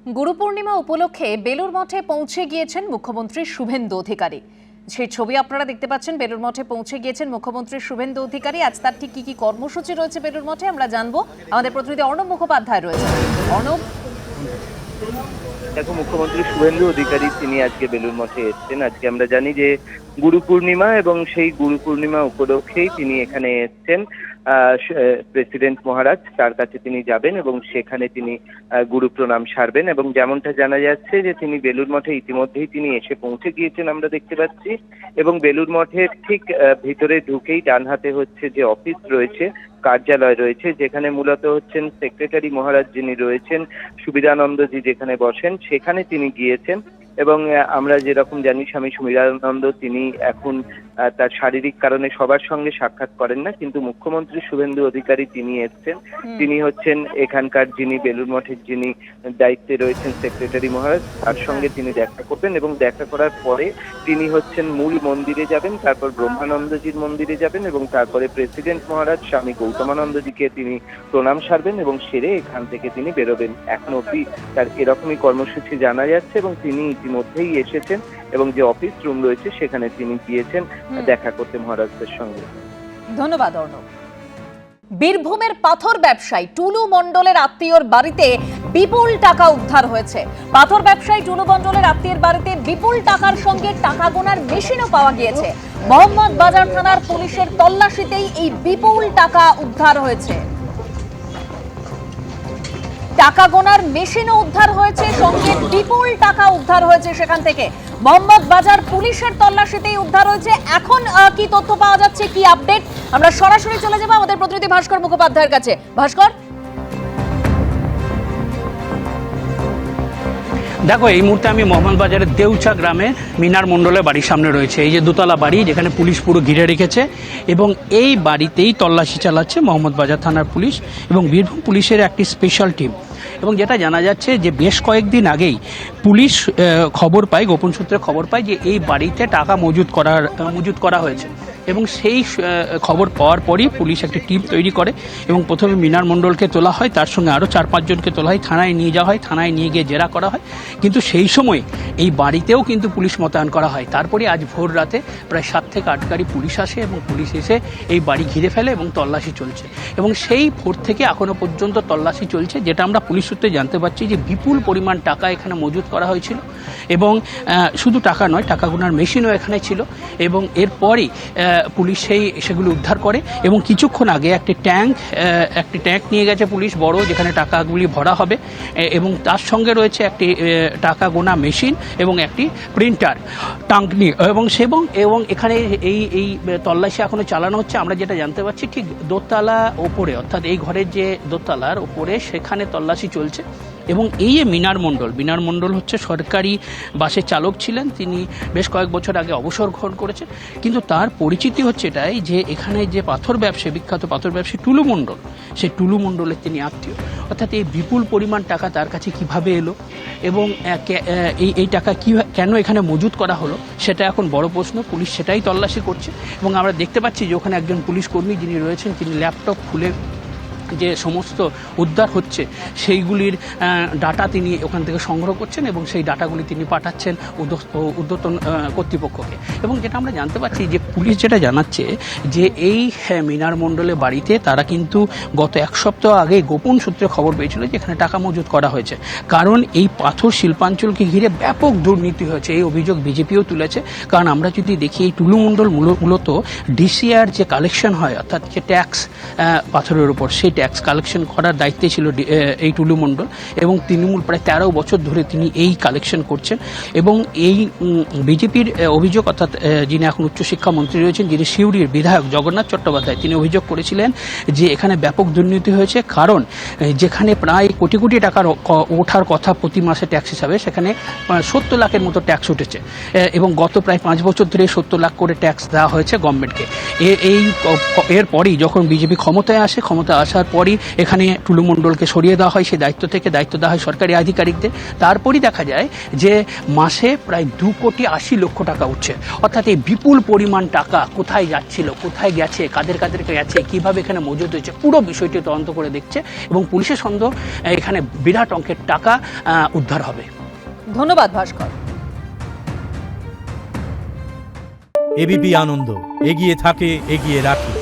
গুরু পূর্ণিমা উপলক্ষে বেলুর মঠে পৌঁছে গিয়েছেন মুখ্যমন্ত্রী শুভেন্দু অধিকারী। সেই ছবি আপনারা দেখতে পাচ্ছেন। বেলুর মঠে পৌঁছে গিয়েছেন মুখ্যমন্ত্রী শুভেন্দু অধিকারী। আজ তার ঠিক কি কর্মসূচি রয়েছে বেলুর মঠে আমরা জানবো। আমাদের প্রতিনিধি অর্ণব মুখোপাধ্যায় রয়েছে। অর্ণব, দেখো, মুখ্যমন্ত্রী শুভেন্দু অধিকারী তিনি আজকে বেলুর মঠে এসেছেন। আজকে আমরা জানি যে গুরু পূর্ণিমা এবং সেই গুরু পূর্ণিমা উপলক্ষেই তিনি এখানে এসেছেন। প্রেসিডেন্ট মহারাজ তার কাছে তিনি যাবেন এবং সেখানে তিনি গুরু প্রণাম সারবেন এবং যেমনটা জানা যাচ্ছে যে তিনি বেলুর মঠে ইতিমধ্যেই তিনি এসে পৌঁছে গিয়েছেন আমরা দেখতে পাচ্ছি। এবং বেলুর মঠের ঠিক ভিতরে ঢুকেই ডান হাতে হচ্ছে যে অফিস রয়েছে, কার্যালয় রয়েছে, যেখানে মূলত হচ্ছেন সেক্রেটারি মহারাজ যিনি রয়েছেন, সুবিধানন্দজি যেখানে বসেন সেখানে তিনি গিয়েছেন। এবং আমরা যেরকম জানি স্বামী সুবিধানন্দ তিনি এখন তার শারীরিক কারণে সবার সঙ্গে সাক্ষাৎ করেন না, কিন্তু মুখ্যমন্ত্রী শুভেন্দু অধিকারী তিনি এসেছেন। তিনি হচ্ছেন এখানকার যিনি বেলুর মঠের যিনি দায়িত্বে রয়েছেন সেক্রেটারি মহারাজ, তার সঙ্গে তিনি দেখা করবেন এবং দেখা করার পরে তিনি হচ্ছেন মূল মন্দিরে যাবেন, তারপর ব্রহ্মানন্দজির মন্দিরে যাবেন এবং তারপরে প্রেসিডেন্ট মহারাজ স্বামী গৌতমানন্দজিকে তিনি প্রণাম সারবেন এবং সেরে এখান থেকে তিনি বেরোবেন। এখন অব্দি তার এরকমই কর্মসূচি জানা যাচ্ছে এবং তিনি ইতিমধ্যেই এসেছেন এবং যে অফিস রুম রয়েছে সেখানে তিনি গিয়েছেন দেখা করতে মহারাজদের সঙ্গে। ধন্যবাদ অর্ণব। বীরভূমের পাথর ব্যবসায়ী টুলু মণ্ডলের আত্মীয়র বাড়িতে বিপুল টাকা উদ্ধার হয়েছে। পাথর ব্যবসায়ী টুলু মণ্ডলের আত্মীয়ের বাড়িতে বিপুল টাকার সঙ্গে টাকা গোনার মেশিনও পাওয়া গিয়েছে। মোহাম্মদ বাজার থানার পুলিশের তল্লাশিতেই এই বিপুল টাকা উদ্ধার হয়েছে। টাকা গোনার মেশিনও উদ্ধার হয়েছে, সঙ্গে বিপুল টাকা উদ্ধার হয়েছে সেখান থেকে। মোহাম্মদ বাজার পুলিশের তল্লাশিতেই উদ্ধার হয়েছে। এখন কি তথ্য পাওয়া যাচ্ছে, কি আপডেট, আমরা সরাসরি চলে যাব আমাদের প্রতিনিধি ভাস্কর মুখোপাধ্যায়ের কাছে। ভাস্কর, দেখো, এই মুহূর্তে আমি মোহাম্মদ বাজারের দেউচা গ্রামের মিনার মণ্ডলের বাড়ির সামনে রয়েছে। এই যে দোতলা বাড়ি, যেখানে পুলিশ পুরো ঘিরে রেখেছে এবং এই বাড়িতেই তল্লাশি চালাচ্ছে মোহাম্মদ বাজার থানার পুলিশ এবং বীরভূম পুলিশের একটি স্পেশাল টিম। এবং যেটা জানা যাচ্ছে যে বেশ কয়েকদিন আগেই পুলিশ খবর পায়, গোপন সূত্রে খবর পায় যে এই বাড়িতে টাকা মজুত করা হয়েছে এবং সেই খবর পাওয়ার পরই পুলিশ একটি টিম তৈরি করে এবং প্রথমে মিনার মণ্ডলকে তোলা হয়, তার সঙ্গে আরও 4-5 জনকে তোলা হয়, থানায় নিয়ে যাওয়া হয়, থানায় নিয়ে গিয়ে জেরা করা হয়। কিন্তু সেই সময় এই বাড়িতেও কিন্তু পুলিশ মোতায়েন করা হয়। তারপরে আজ ভোর রাতে প্রায় 7 থেকে 8 গাড়ি পুলিশ আসে এবং পুলিশ এসে এই বাড়ি ঘিরে ফেলে এবং তল্লাশি চলছে। এবং সেই ভোর থেকে এখনও পর্যন্ত তল্লাশি চলছে। যেটা আমরা পুলিশ সূত্রে জানতে পারছি যে বিপুল পরিমাণ টাকা এখানে মজুত করা হয়েছিল এবং শুধু টাকা নয়, টাকা গোনার মেশিনও এখানে ছিল। এবং এরপরই পুলিশ সেগুলো উদ্ধার করে এবং কিছুক্ষণ আগে একটি ট্যাঙ্ক নিয়ে গেছে পুলিশ বড়, যেখানে টাকাগুলি ভরা হবে এবং তার সঙ্গে রয়েছে একটি টাকা গোনা মেশিন এবং একটি প্রিন্টার টাঙ্কনি এবং এখানে এই তল্লাশি এখনো চালানো হচ্ছে। আমরা যেটা জানতে পারছি ঠিক দোতলা ওপরে, অর্থাৎ এই ঘরের যে দোতলার ওপরে সেখানে তল্লাশি চলছে। এবং এই যে মিনার মণ্ডল হচ্ছে সরকারি বাসের চালক ছিলেন। তিনি বেশ কয়েক বছর আগে অবসর গ্রহণ করেছেন, কিন্তু তার পরিচিতি হচ্ছে এটাই যে এখানে যে বিখ্যাত পাথর ব্যবসায়ী টুলু মণ্ডল, সেই টুলু মণ্ডলের তিনি আত্মীয়। অর্থাৎ এই বিপুল পরিমাণ টাকা তার কাছে কিভাবে এলো এবং এই টাকা কেন এখানে মজুত করা হলো সেটা এখন বড় প্রশ্ন। পুলিশ সেটাই তল্লাশি করছে এবং আমরা দেখতে পাচ্ছি যে ওখানে একজন পুলিশ কর্মী যিনি রয়েছেন তিনি ল্যাপটপ খুলে যে সমস্ত উদ্ধার হচ্ছে সেইগুলির ডাটা তিনি ওখান থেকে সংগ্রহ করছেন এবং সেই ডাটাগুলি তিনি পাঠাচ্ছেন ঊর্ধ্বতন কর্তৃপক্ষকে। এবং যেটা আমরা জানতে পারছি যে পুলিশ যেটা জানাচ্ছে যে এই মিনার মণ্ডলের বাড়িতে তারা কিন্তু গত 1 সপ্তাহ আগে গোপন সূত্রে খবর পেয়েছিল যে এখানে টাকা মজুত করা হয়েছে, কারণ এই পাথর শিল্পাঞ্চলকে ঘিরে ব্যাপক দুর্নীতি হয়েছে। এই অভিযোগ বিজেপিও তুলেছে। কারণ আমরা যদি দেখি এই টুলু মণ্ডল মূলত ডিসিআর যে কালেকশন হয়, অর্থাৎ যে ট্যাক্স পাথরের উপর, সেই ট্যাক্স কালেকশন করার দায়িত্বে ছিল এই টুলু মণ্ডল এবং তৃণমূল প্রায় 13 বছর ধরে তিনি এই কালেকশন করছেন। এবং এই বিজেপির অভিযোগ, অর্থাৎ যিনি এখন উচ্চশিক্ষা মন্ত্রী রয়েছেন, যিনি সিউড়ির বিধায়ক জগন্নাথ চট্টোপাধ্যায়, তিনি অভিযোগ করেছিলেন যে এখানে ব্যাপক দুর্নীতি হয়েছে। কারণ যেখানে প্রায় কোটি কোটি টাকার ওঠার কথা প্রতি মাসে ট্যাক্স হিসাবে, সেখানে 70 লাখের মতো ট্যাক্স উঠেছে এবং গত প্রায় 5 বছর ধরে 70 লাখ করে ট্যাক্স দেওয়া হয়েছে গভর্নমেন্টকে। এরপরই যখন বিজেপি ক্ষমতায় আসার তারপরই এখানে টুলু মণ্ডলকে সরিয়ে দেওয়া হয়, সেই দায়িত্ব থেকে দায়িত্ব দেওয়া হয় সরকারি আধিকারিকদের। তারপরই দেখা যায় যে মাসে প্রায় 2,80,00,000 টাকা উঠছে। অর্থাৎ এই বিপুল পরিমাণ টাকা কোথায় যাচ্ছিল, কোথায় গেছে, কাদেরকে গেছে, কিভাবে এখানে মজুদ হয়েছে, পুরো বিষয়টি তদন্ত করে দেখছে এবং পুলিশের সন্দেহ এখানে বিরাট অঙ্কের টাকা উদ্ধার হবে। ধন্যবাদ ভাস্কর। এবিপি আনন্দ, এগিয়ে থাকে, এগিয়ে রাখে।